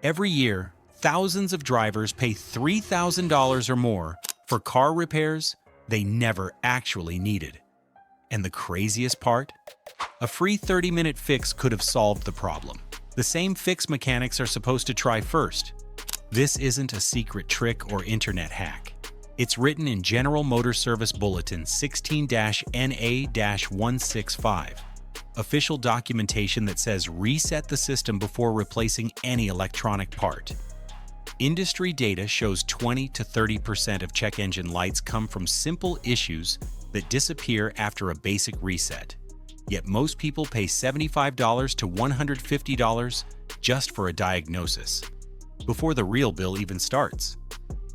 Every year, thousands of drivers pay $3,000 or more for car repairs they never actually needed. And the craziest part? A free 30-minute fix could have solved the problem. The same fix mechanics are supposed to try first. This isn't a secret trick or internet hack. It's written in General Motor Service Bulletin 16-NA-165, official documentation that says reset the system before replacing any electronic part. Industry data shows 20 to 30% of check engine lights come from simple issues that disappear after a basic reset. Yet most people pay $75 to $150 just for a diagnosis, before the real bill even starts.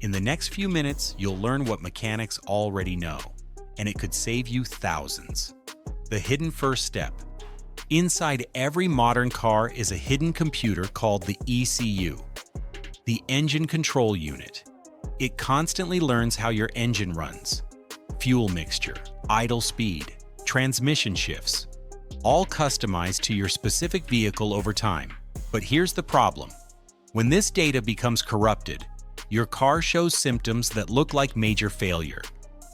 In the next few minutes, you'll learn what mechanics already know, and it could save you thousands. The hidden first step. Inside every modern car is a hidden computer called the ECU, the engine control unit. It constantly learns how your engine runs, fuel mixture, idle speed, transmission shifts, all customized to your specific vehicle over time. But here's the problem. When this data becomes corrupted, your car shows symptoms that look like major failure.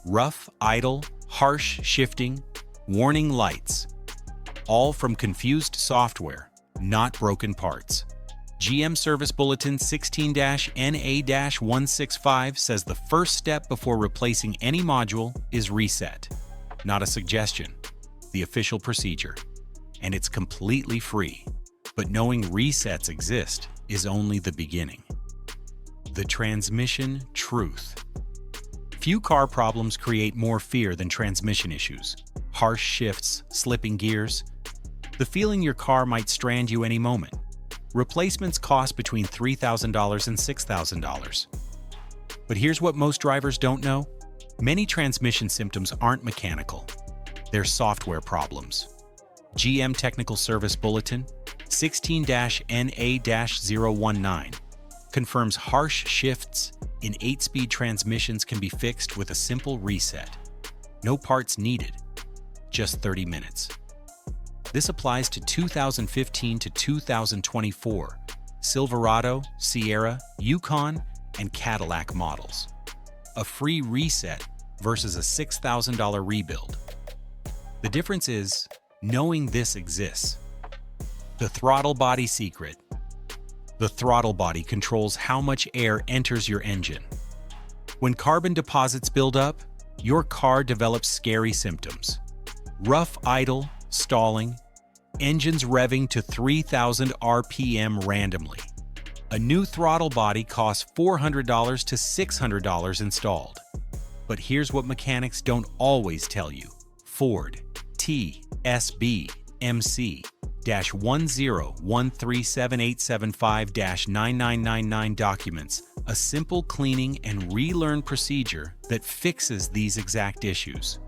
Rough, idle, harsh shifting, warning lights. All from confused software, not broken parts. GM Service Bulletin 16-NA-165 says the first step before replacing any module is reset. Not a suggestion, the official procedure. And it's completely free. But knowing resets exist is only the beginning. The transmission truth. Few car problems create more fear than transmission issues. Harsh shifts, slipping gears. The feeling your car might strand you any moment. Replacements cost between $3,000 and $6,000. But here's what most drivers don't know. Many transmission symptoms aren't mechanical. They're software problems. GM Technical Service Bulletin 16-NA-019 confirms harsh shifts in 8-speed transmissions can be fixed with a simple reset. No parts needed, just 30 minutes. This applies to 2015 to 2024 Silverado, Sierra, Yukon, and Cadillac models. A free reset versus a $6,000 rebuild. The difference is knowing this exists. The throttle body secret. The throttle body controls how much air enters your engine. When carbon deposits build up, your car develops scary symptoms. Rough idle, stalling, engines revving to 3,000 RPM randomly. A new throttle body costs $400 to $600 installed. But here's what mechanics don't always tell you. Ford TSB MC-1013785-9999 documents a simple cleaning and relearn procedure that fixes these exact issues.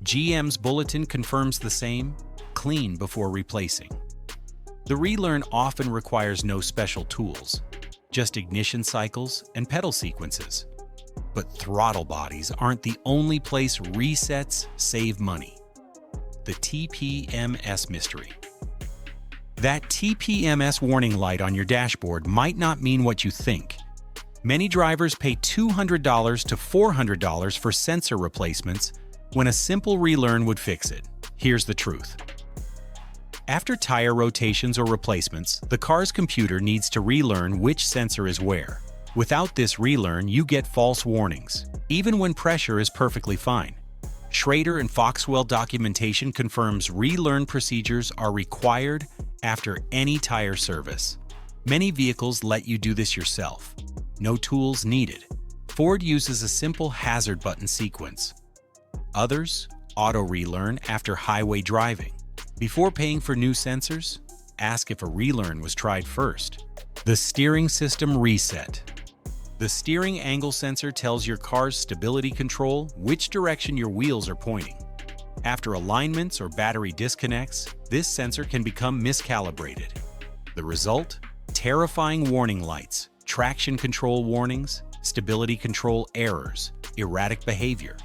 GM's bulletin confirms the same: clean before replacing. The relearn often requires no special tools, just ignition cycles and pedal sequences. But throttle bodies aren't the only place resets save money. The TPMS mystery. That TPMS warning light on your dashboard might not mean what you think. Many drivers pay $200 to $400 for sensor replacements when a simple relearn would fix it. Here's the truth. After tire rotations or replacements, the car's computer needs to relearn which sensor is where. Without this relearn, you get false warnings, even when pressure is perfectly fine. Schrader and Foxwell documentation confirms relearn procedures are required after any tire service. Many vehicles let you do this yourself. No tools needed. Ford uses a simple hazard button sequence. Others auto relearn after highway driving. Before paying for new sensors, ask if a relearn was tried first. The steering system reset. The steering angle sensor tells your car's stability control which direction your wheels are pointing. After alignments or battery disconnects, this sensor can become miscalibrated. The result? Terrifying warning lights, traction control warnings, stability control errors, erratic behavior.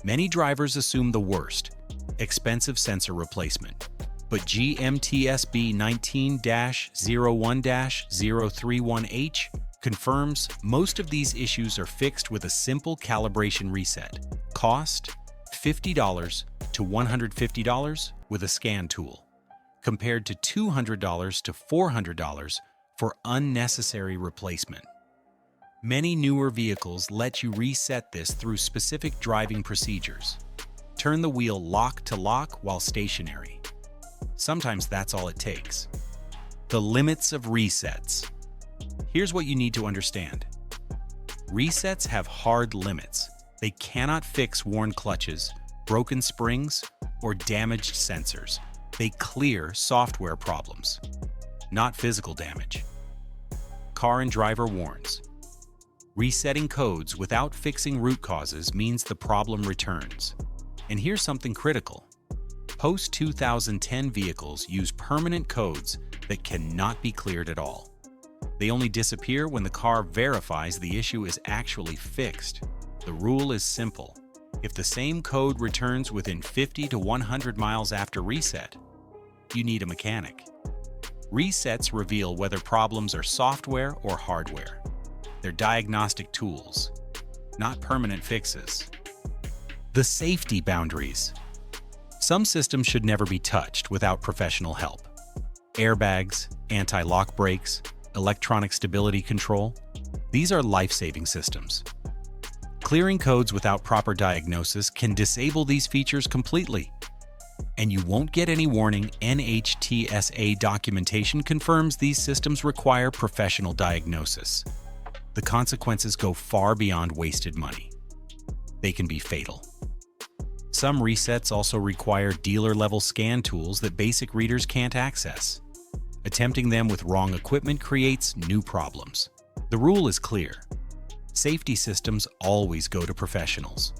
Many drivers assume the worst: expensive sensor replacement. but GMTSB 19-01-031H confirms most of these issues are fixed with a simple calibration reset. Cost: $50 to $150 with a scan tool, compared to $200 to $400 for unnecessary replacement. Many newer vehicles let you reset this through specific driving procedures. Turn the wheel lock to lock while stationary. Sometimes that's all it takes. The limits of resets. Here's what you need to understand. Resets have hard limits. They cannot fix worn clutches, broken springs, or damaged sensors. They clear software problems, not physical damage. Car and Driver warns. Resetting codes without fixing root causes means the problem returns. And here's something critical. Post-2010 vehicles use permanent codes that cannot be cleared at all. They only disappear when the car verifies the issue is actually fixed. The rule is simple. If the same code returns within 50 to 100 miles after reset, you need a mechanic. Resets reveal whether problems are software or hardware. They're diagnostic tools, not permanent fixes. The safety boundaries. Some systems should never be touched without professional help. Airbags, anti-lock brakes, electronic stability control. These are life-saving systems. Clearing codes without proper diagnosis can disable these features completely. And you won't get any warning. NHTSA documentation confirms these systems require professional diagnosis. The consequences go far beyond wasted money. They can be fatal. Some resets also require dealer-level scan tools that basic readers can't access. Attempting them with wrong equipment creates new problems. The rule is clear. Safety systems always go to professionals.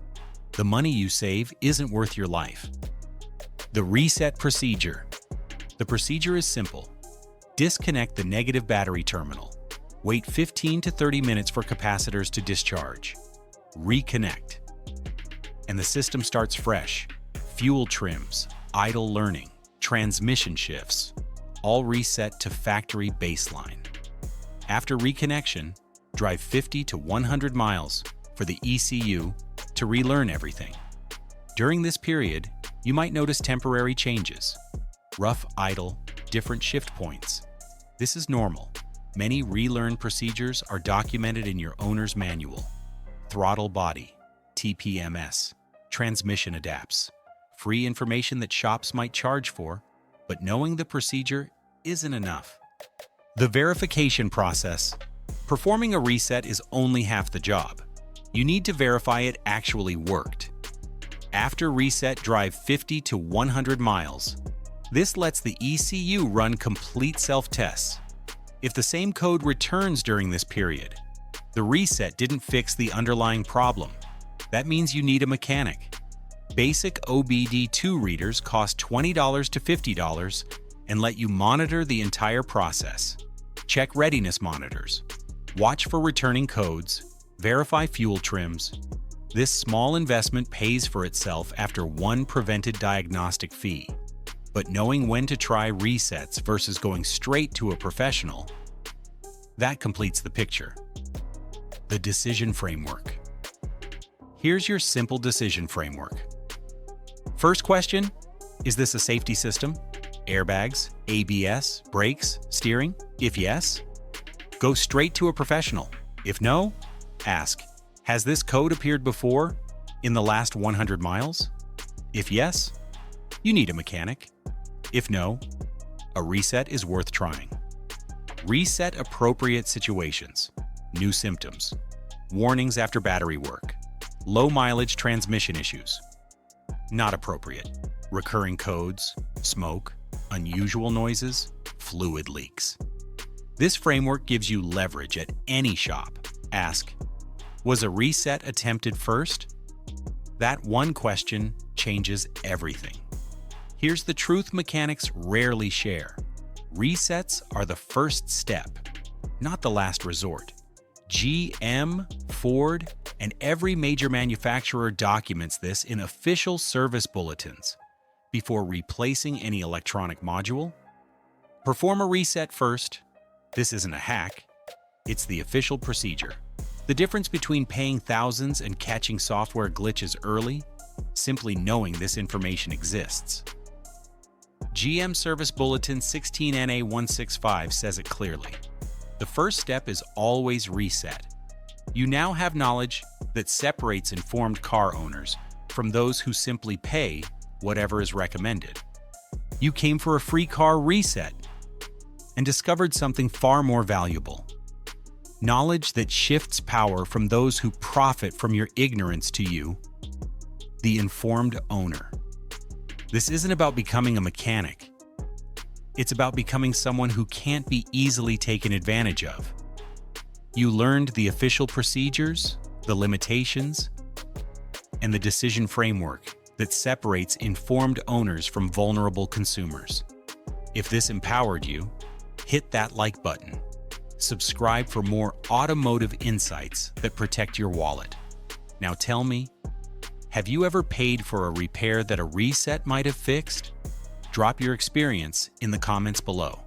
The money you save isn't worth your life. The reset procedure. The procedure is simple. Disconnect the negative battery terminal. Wait 15 to 30 minutes for capacitors to discharge. Reconnect. And the system starts fresh. Fuel trims, idle learning, transmission shifts, all reset to factory baseline. After reconnection, drive 50 to 100 miles for the ECU to relearn everything. During this period, you might notice temporary changes. Rough idle, different shift points. This is normal. Many relearn procedures are documented in your owner's manual. Throttle body, TPMS, transmission adapts. Free information that shops might charge for, but knowing the procedure isn't enough. The verification process. Performing a reset is only half the job. You need to verify it actually worked. After reset, drive 50 to 100 miles. This lets the ECU run complete self-tests. If the same code returns during this period, the reset didn't fix the underlying problem. That means you need a mechanic. Basic OBD2 readers cost $20 to $50 and let you monitor the entire process. Check readiness monitors. Watch for returning codes. Verify fuel trims. This small investment pays for itself after one prevented diagnostic fee. But knowing when to try resets versus going straight to a professional, that completes the picture. The decision framework. Here's your simple decision framework. First question, is this a safety system? Airbags, ABS, brakes, steering? If yes, go straight to a professional. If no, ask, has this code appeared before in the last 100 miles? If yes, you need a mechanic. If no, a reset is worth trying. Reset appropriate situations. New symptoms. Warnings after battery work. Low mileage transmission issues. Not appropriate. Recurring codes, smoke, unusual noises, fluid leaks. This framework gives you leverage at any shop. Ask, was a reset attempted first? That one question changes everything. Here's the truth mechanics rarely share. Resets are the first step, not the last resort. GM, Ford, and every major manufacturer documents this in official service bulletins. before replacing any electronic module? Perform a reset first. This isn't a hack, it's the official procedure. The difference between paying thousands and catching software glitches early? Simply knowing this information exists. GM Service Bulletin 16NA165 says it clearly. The first step is always reset. You now have knowledge that separates informed car owners from those who simply pay whatever is recommended. You came for a free car reset and discovered something far more valuable. Knowledge that shifts power from those who profit from your ignorance to you, the informed owner. This isn't about becoming a mechanic. It's about becoming someone who can't be easily taken advantage of. You learned the official procedures, the limitations, and the decision framework that separates informed owners from vulnerable consumers. If this empowered you, hit that like button. Subscribe for more automotive insights that protect your wallet. Now tell me, have you ever paid for a repair that a reset might have fixed? Drop your experience in the comments below.